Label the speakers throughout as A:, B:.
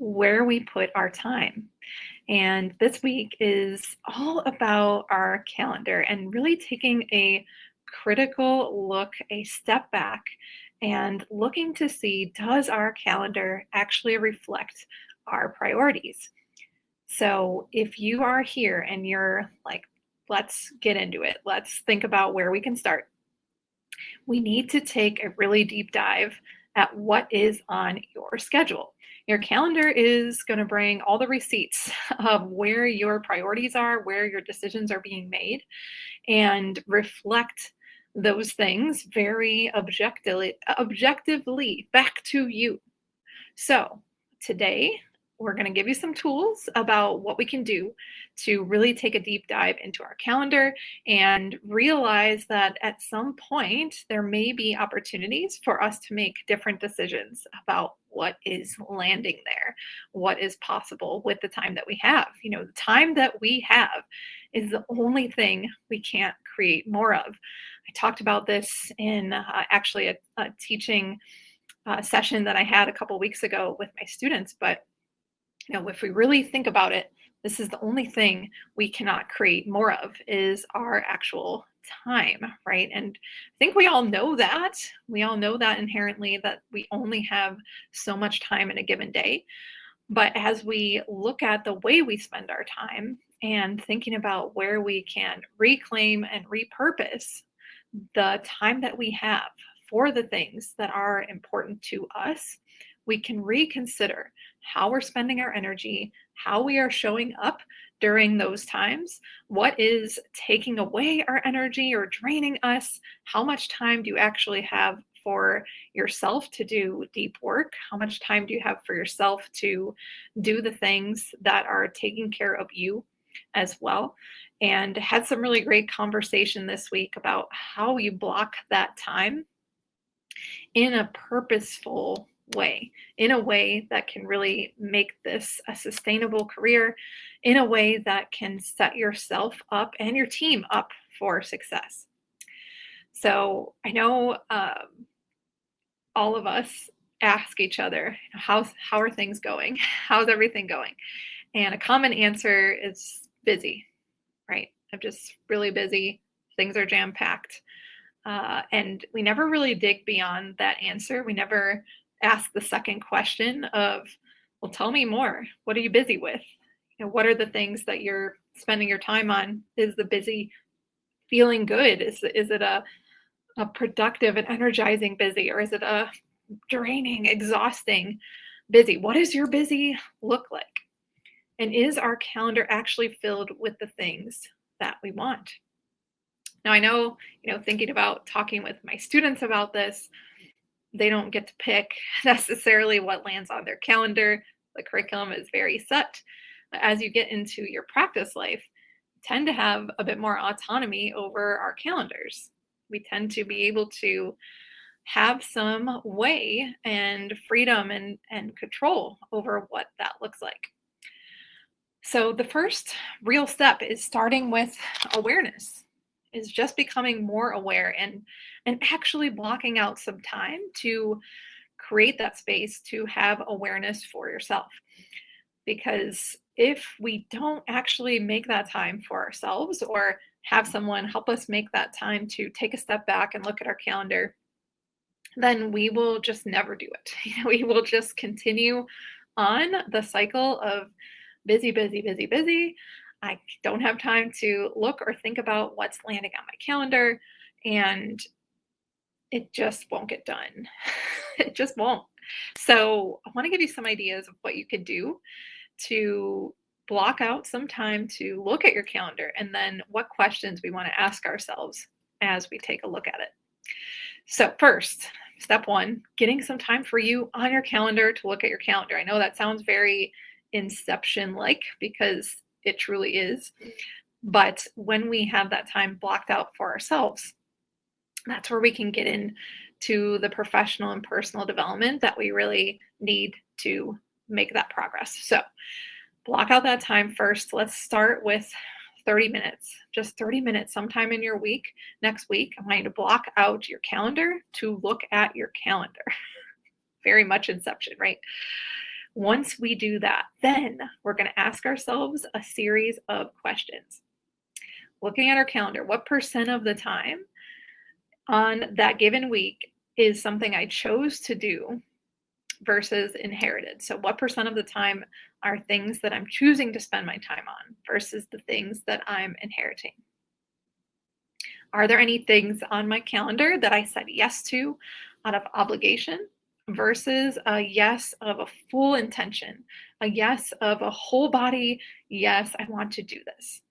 A: where we put our time. And this week is all about our calendar and really taking a critical look, a step back, and looking to see, does our calendar actually reflect our priorities? So if you are here and you're like, let's get into it, let's think about where we can start, we need to take a really deep dive at what is on your schedule. Your calendar is going to bring all the receipts of where your priorities are, where your decisions are being made, and reflect those things very objectively back to you. So, today we're going to give you some tools about what we can do to really take a deep dive into our calendar and realize that at some point there may be opportunities for us to make different decisions about what is landing there, what is possible with the time that we have. The time that we have is the only thing we can't create more of. I talked about this in actually a teaching session that I had a couple weeks ago with my students. But if we really think about it, this is the only thing we cannot create more of is our actual time, right? And I think we all know that. We all know that inherently that we only have so much time in a given day. But as we look at the way we spend our time and thinking about where we can reclaim and repurpose the time that we have for the things that are important to us, we can reconsider how we're spending our energy, how we are showing up during those times, what is taking away our energy or draining us, how much time do you actually have for yourself to do deep work, how much time do you have for yourself to do the things that are taking care of you as well. And had some really great conversation this week about how you block that time in a purposeful way, in a way that can really make this a sustainable career, in a way that can set yourself up and your team up for success. So I know all of us ask each other, how are things going? How's everything going? And a common answer is busy, right? I'm just really busy. Things are jam packed. And we never really dig beyond that answer. We never ask the second question of, well, tell me more. What are you busy with? What are the things that you're spending your time on? Is the busy feeling good? Is it a productive and energizing busy, or is it a draining, exhausting busy? What does your busy look like? And is our calendar actually filled with the things that we want? Now, I know, thinking about talking with my students about this, they don't get to pick necessarily what lands on their calendar. The curriculum is very set. As you get into your practice life, you tend to have a bit more autonomy over our calendars. We tend to be able to have some way and freedom and control over what that looks like. So the first real step is starting with awareness, is just becoming more aware and actually blocking out some time to create that space to have awareness for yourself. Because if we don't actually make that time for ourselves or have someone help us make that time to take a step back and look at our calendar, then we will just never do it. We will just continue on the cycle of busy, busy, busy, busy. I don't have time to look or think about what's landing on my calendar, and it just won't get done. It just won't. So I want to give you some ideas of what you could do to block out some time to look at your calendar, and then what questions we want to ask ourselves as we take a look at it. So first, step one, getting some time for you on your calendar to look at your calendar. I know that sounds very Inception-like because it truly is. But when we have that time blocked out for ourselves, that's where we can get into the professional and personal development that we really need to make that progress. So block out that time first. Let's start with 30 minutes, just 30 minutes sometime in your week. Next week, I want you to block out your calendar to look at your calendar. Very much Inception, right? Once we do that, then we're going to ask ourselves a series of questions. Looking at our calendar, what percent of the time on that given week is something I chose to do versus inherited? So, what percent of the time are things that I'm choosing to spend my time on versus the things that I'm inheriting? Are there any things on my calendar that I said yes to out of obligation versus a yes of a full intention, a yes of a whole body, yes, I want to do this?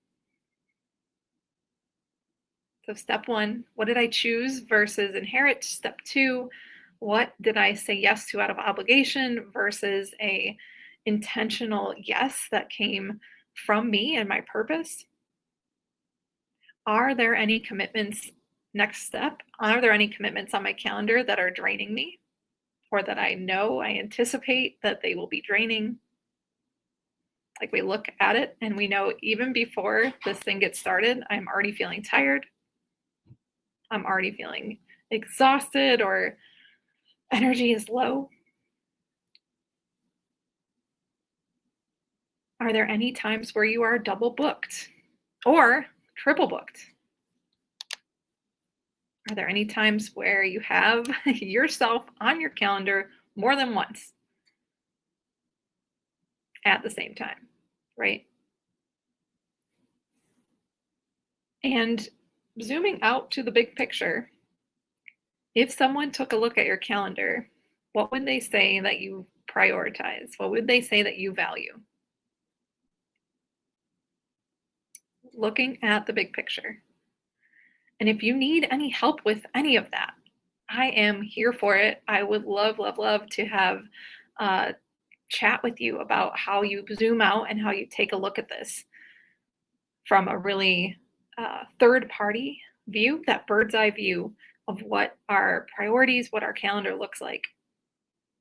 A: So, step one, what did I choose versus inherit? Step two, what did I say yes to out of obligation versus a intentional yes that came from me and my purpose? Are there any commitments? Next step, are there any commitments on my calendar that are draining me or that I anticipate that they will be draining? Like, we look at it and we know even before this thing gets started, I'm already feeling tired. I'm already feeling exhausted or energy is low. Are there any times where you are double booked or triple booked? Are there any times where you have yourself on your calendar more than once at the same time, right? And zooming out to the big picture, if someone took a look at your calendar, what would they say that you prioritize? What would they say that you value? Looking at the big picture. And if you need any help with any of that, I am here for it. I would love, love, love to have a chat with you about how you zoom out and how you take a look at this from a really third party view, that bird's eye view of what our priorities, what our calendar looks like.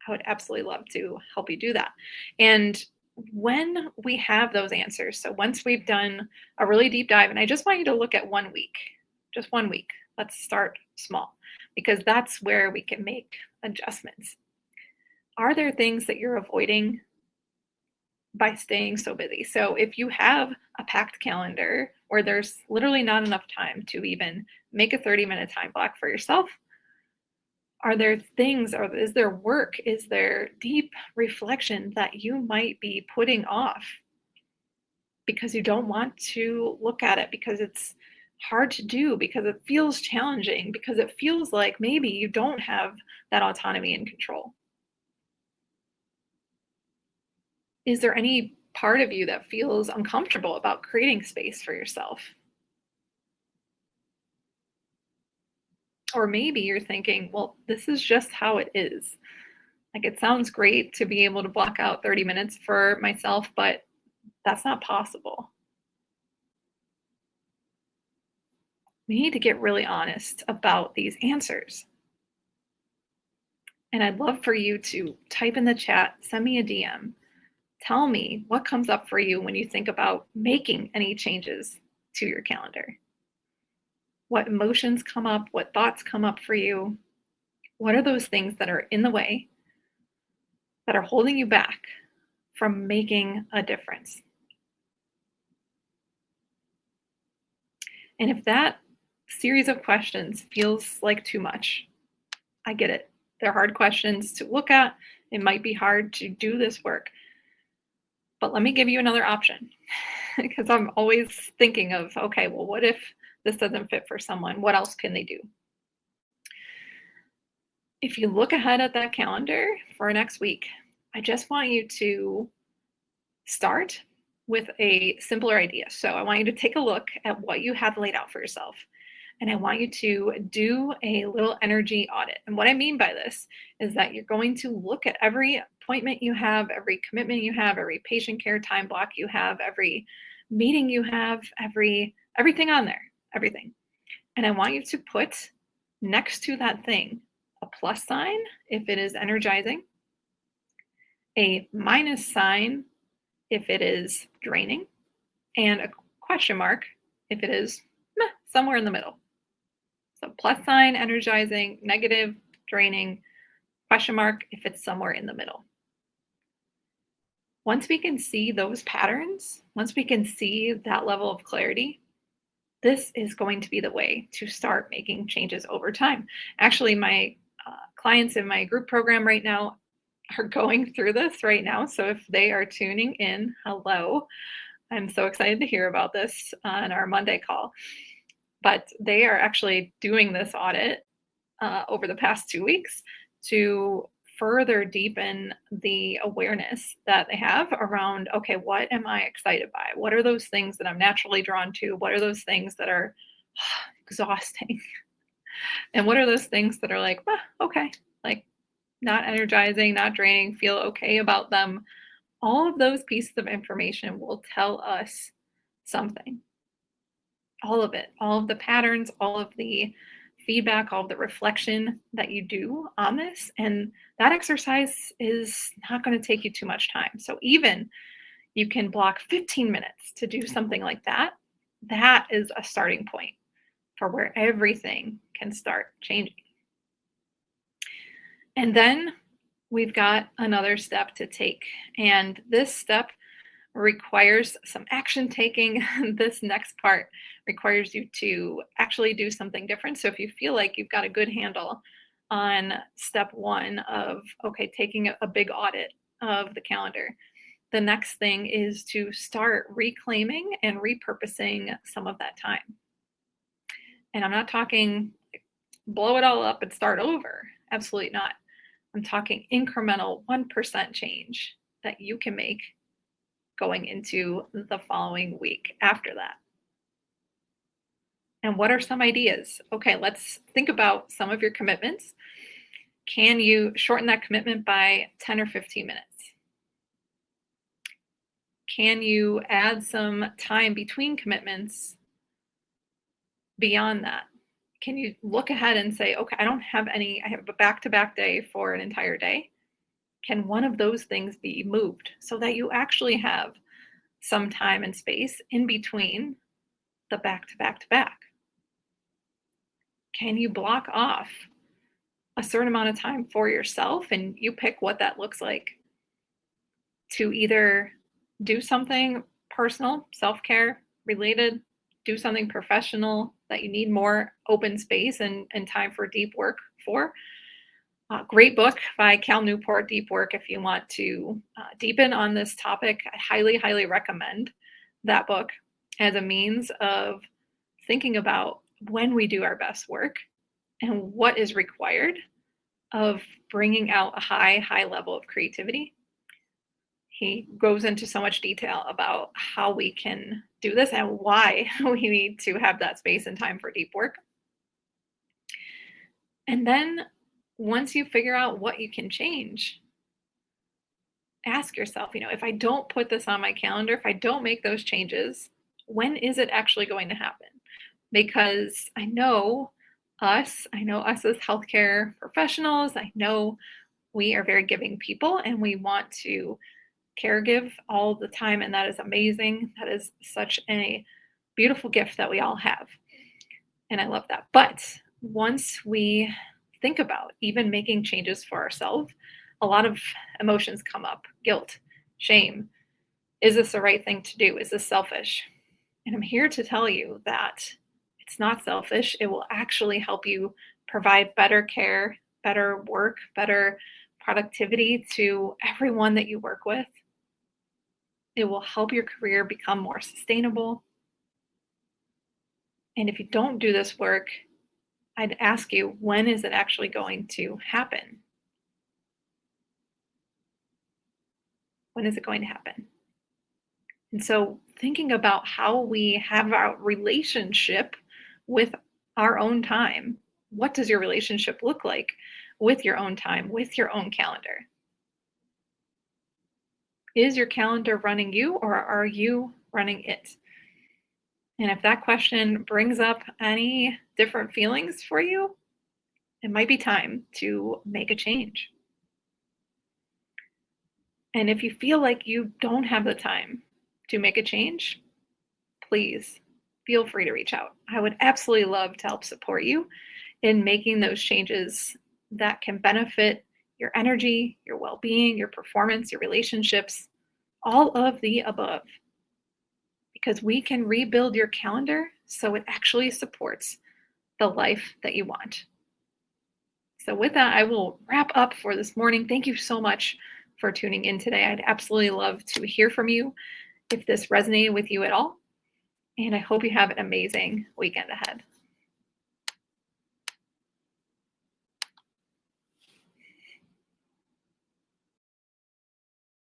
A: I would absolutely love to help you do that. And when we have those answers, so once we've done a really deep dive, and I just want you to look at 1 week, just 1 week. Let's start small because that's where we can make adjustments. Are there things that you're avoiding by staying so busy? So if you have a packed calendar where there's literally not enough time to even make a 30-minute time block for yourself, are there things, or is there work, is there deep reflection that you might be putting off because you don't want to look at it, because it's hard to do, because it feels challenging, because it feels like maybe you don't have that autonomy and control? Is there any part of you that feels uncomfortable about creating space for yourself? Or maybe you're thinking, well, this is just how it is. Like, it sounds great to be able to block out 30 minutes for myself, but that's not possible. We need to get really honest about these answers. And I'd love for you to type in the chat, send me a DM. Tell me what comes up for you when you think about making any changes to your calendar. What emotions come up? What thoughts come up for you? What are those things that are in the way, that are holding you back from making a difference? And if that series of questions feels like too much, I get it. They're hard questions to look at. It might be hard to do this work. But let me give you another option, because I'm always thinking of, okay, well, what if this doesn't fit for someone? What else can they do? If you look ahead at that calendar for next week, I just want you to start with a simpler idea. So I want you to take a look at what you have laid out for yourself. And I want you to do a little energy audit. And what I mean by this is that you're going to look at every appointment you have, every commitment you have, every patient care time block you have, every meeting you have, everything on there, everything. And I want you to put next to that thing a plus sign if it is energizing, a minus sign if it is draining, and a question mark if it is somewhere in the middle. So plus sign, energizing, negative, draining, question mark if it's somewhere in the middle. Once we can see those patterns, once we can see that level of clarity, this is going to be the way to start making changes over time. Actually, my clients in my group program right now are going through this right now. So if they are tuning in, hello. I'm so excited to hear about this on our Monday call. But they are actually doing this audit over the past 2 weeks to further deepen the awareness that they have around, okay, what am I excited by? What are those things that I'm naturally drawn to? What are those things that are exhausting? And what are those things that are like, okay, like not energizing, not draining, feel okay about them? All of those pieces of information will tell us something. All of it, all of the patterns, all of the feedback, all of the reflection that you do on this. And that exercise is not going to take you too much time. So even you can block 15 minutes to do something like that. That is a starting point for where everything can start changing. And then we've got another step to take. And this step requires some action taking. This next part requires you to actually do something different. So if you feel like you've got a good handle on step one of, okay, taking a big audit of the calendar, the next thing is to start reclaiming and repurposing some of that time. And I'm not talking blow it all up and start over. Absolutely not. I'm talking incremental 1% change that you can make going into the following week after that. And what are some ideas? Okay, let's think about some of your commitments. Can you shorten that commitment by 10 or 15 minutes? Can you add some time between commitments beyond that? Can you look ahead and say, okay, I have a back-to-back day for an entire day. Can one of those things be moved so that you actually have some time and space in between the back-to-back-to-back? Can you block off a certain amount of time for yourself, and you pick what that looks like, to either do something personal, self-care related, do something professional that you need more open space and time for deep work for. Great book by Cal Newport, Deep Work. If you want to deepen on this topic, I highly, highly recommend that book as a means of thinking about when we do our best work and what is required of bringing out a high, high level of creativity. He goes into so much detail about how we can do this and why we need to have that space and time for deep work. And then once you figure out what you can change, ask yourself, if I don't put this on my calendar, if I don't make those changes, when is it actually going to happen? Because I know us as healthcare professionals, I know we are very giving people and we want to caregive all the time. And that is amazing. That is such a beautiful gift that we all have. And I love that. But once we think about even making changes for ourselves, a lot of emotions come up: guilt, shame. Is this the right thing to do? Is this selfish? And I'm here to tell you that it's not selfish. It will actually help you provide better care, better work, better productivity to everyone that you work with. It will help your career become more sustainable. And if you don't do this work, I'd ask you, when is it actually going to happen? When is it going to happen? And so thinking about how we have our relationship with our own time. What does your relationship look like with your own time, with your own calendar? Is your calendar running you, or are you running it? And if that question brings up any different feelings for you, it might be time to make a change. And if you feel like you don't have the time to make a change, please feel free to reach out. I would absolutely love to help support you in making those changes that can benefit your energy, your well-being, your performance, your relationships, all of the above, because we can rebuild your calendar so it actually supports the life that you want. So with that, I will wrap up for this morning. Thank you so much for tuning in today. I'd absolutely love to hear from you if this resonated with you at all. And I hope you have an amazing weekend ahead.